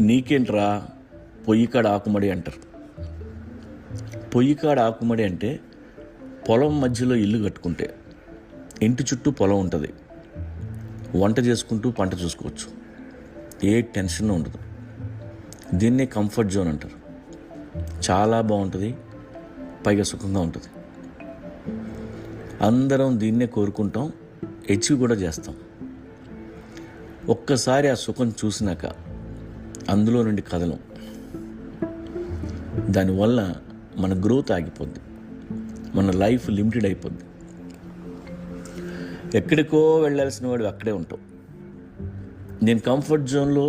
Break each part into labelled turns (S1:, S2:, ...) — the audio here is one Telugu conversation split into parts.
S1: నీకేంట్రా పొయ్యి కాడ ఆకుమడి అంటారు. పొయ్యి కాడ ఆకుమడి అంటే పొలం మధ్యలో ఇల్లు కట్టుకుంటే ఇంటి చుట్టూ పొలం ఉంటుంది, వంట చేసుకుంటూ పంట చూసుకోవచ్చు, ఏ టెన్షన్ ఉండదు. దీన్నే కంఫర్ట్ జోన్ అంటారు. చాలా బాగుంటుంది, పైగా సుఖంగా ఉంటుంది. అందరం దీన్నే కోరుకుంటాం, అచీవ్ కూడా చేస్తాం. ఒక్కసారి ఆ సుఖం చూసినాక అందులో నుండి కదలం. దానివల్ల మన గ్రోత్ ఆగిపోద్ది, మన లైఫ్ లిమిటెడ్ అయిపోద్ది. ఎక్కడికో వెళ్ళాల్సిన వాడు అక్కడే ఉంటావు. నేను కంఫర్ట్ జోన్లో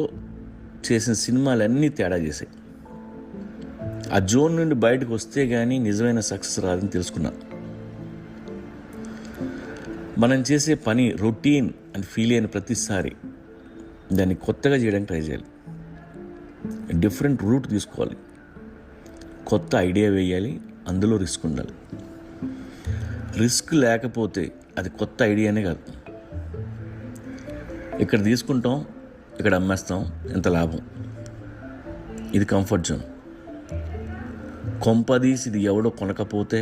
S1: చేసిన సినిమాలన్నీ తేడా చేశాయి. ఆ జోన్ నుండి బయటకు వస్తే కానీ నిజమైన సక్సెస్ రాదని తెలుసుకున్నాను. మనం చేసే పని రొటీన్ అని ఫీల్ అయిన ప్రతిసారి దాన్ని కొత్తగా చేయడానికి ట్రై చేయాలి. డిఫరెంట్ రూట్ తీసుకోవాలి, కొత్త ఐడియా వేయాలి, అందులో రిస్క్ ఉండాలి. రిస్క్ లేకపోతే అది కొత్త ఐడియానే కాదు. ఇక్కడ తీసుకుంటాం, ఇక్కడ అమ్మేస్తాం, ఎంత లాభం. ఇది కంఫర్ట్ జోన్. కొంపదీసి ఇది ఎవడో కొనకపోతే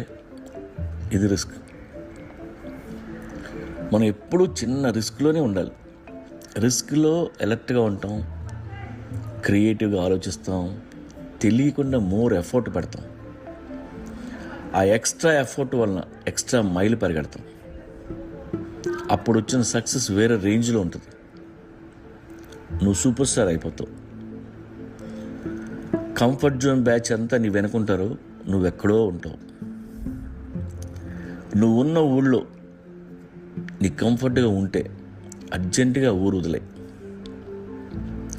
S1: ఇది రిస్క్. మనం ఎప్పుడూ చిన్న రిస్క్లోనే ఉండాలి. రిస్క్లో అలర్ట్గా ఉంటాం, క్రియేటివ్గా ఆలోచిస్తాం, తెలియకుండా మోర్ ఎఫర్ట్ పెడతాం. ఆ ఎక్స్ట్రా ఎఫర్ట్ వలన ఎక్స్ట్రా మైలు పరిగెడతాం. అప్పుడు వచ్చిన సక్సెస్ వేరే రేంజ్లో ఉంటుంది. నువ్వు సూపర్ స్టార్ అయిపోతావు. కంఫర్ట్ జోన్ బ్యాచ్ అంతా నీ వెనుకుంటారు, నువ్వెక్కడో ఉంటావు. నువ్వు ఉన్న ఊళ్ళో నీ కంఫర్ట్గా ఉంటే అర్జెంటుగా ఊరు వదిలే.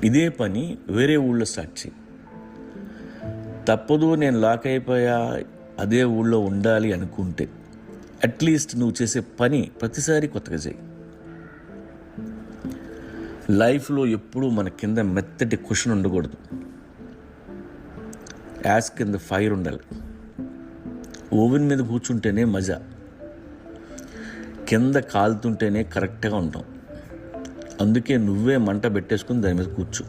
S1: ఇదే పని వేరే ఊళ్ళో స్టార్ట్ చేయి. తప్పదు, నేను లాక్ అయిపోయా, అదే ఊళ్ళో ఉండాలి అనుకుంటే అట్లీస్ట్ నువ్వు చేసే పని ప్రతిసారి కొత్తగా చేయి. లైఫ్లో ఎప్పుడూ మన కింద మెత్తటి క్వశ్చన్ ఉండకూడదు, యాస్ కింద ఫైర్ ఉండాలి. ఓవెన్ మీద కూర్చుంటేనే మజా, కింద కాలుతుంటేనే కరెక్ట్గా ఉంటాం. అందుకే నువ్వే మంట పెట్టేసుకుని దాని మీద కూర్చో.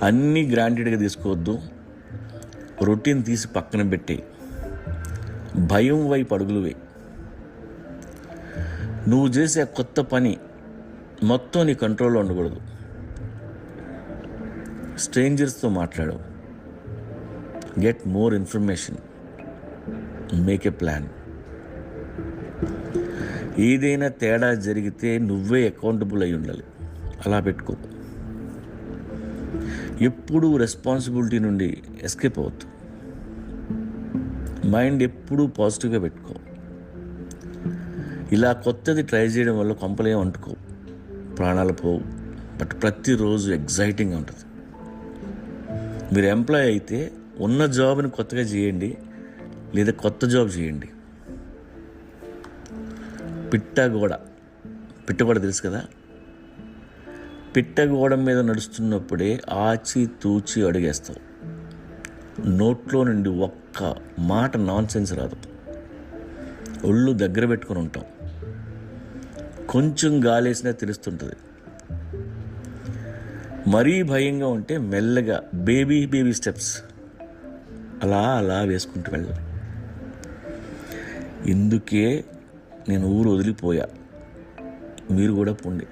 S1: అన్నీ గ్రాంటెడ్గా తీసుకోవద్దు, రొటీన్ తీసి పక్కన పెట్టి భయం వైపు అడుగులు వేయి. నువ్వు చేసే కొత్త పని మొత్తం నీ కంట్రోల్లో ఉండకూడదు. స్ట్రేంజర్స్తో మాట్లాడు, get more information, make a plan. ఏదైనా తేడా జరిగితే నువ్వే అకౌంటబుల్ అయి ఉండాలి. అలా పెట్టుకో. ఎప్పుడూ రెస్పాన్సిబిలిటీ నుండి ఎస్కేప్ అవ్వద్దు. మైండ్ ఎప్పుడూ పాజిటివ్గా పెట్టుకో. ఇలా కొత్తది ట్రై చేయడం వల్ల కొంపలేం అంటుకో, ప్రాణాలు పోవు. బట్ ప్రతిరోజు ఎగ్జైటింగ్గా ఉంటుంది. మీరు ఎంప్లాయ్ అయితే ఉన్న జాబ్ని కొత్తగా చేయండి, లేదా కొత్త జాబ్ చేయండి. పిట్టగోడ తెలుసు కదా. పిట్టగోడ మీద నడుస్తున్నప్పుడే ఆచి తూచి అడుగేస్తావు. నోట్లో నుండి ఒక్క మాట నాన్సెన్స్ రాదు. ఒళ్ళు దగ్గర పెట్టుకొని ఉంటాం. కొంచెం గాలేసినా తెలుస్తుంటుంది. మరీ భయంగా ఉంటే మెల్లగా బేబీ స్టెప్స్ అలా వేసుకుంటూ వెళ్ళాలి. ఇందుకే నేను ఊరు వదిలిపోయా, మీరు కూడా పోండి.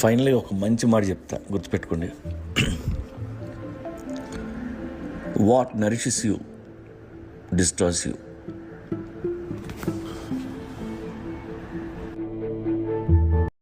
S1: ఫైనల్గా ఒక మంచి మాట చెప్తా, గుర్తుపెట్టుకోండి. What nourishes you destroys you.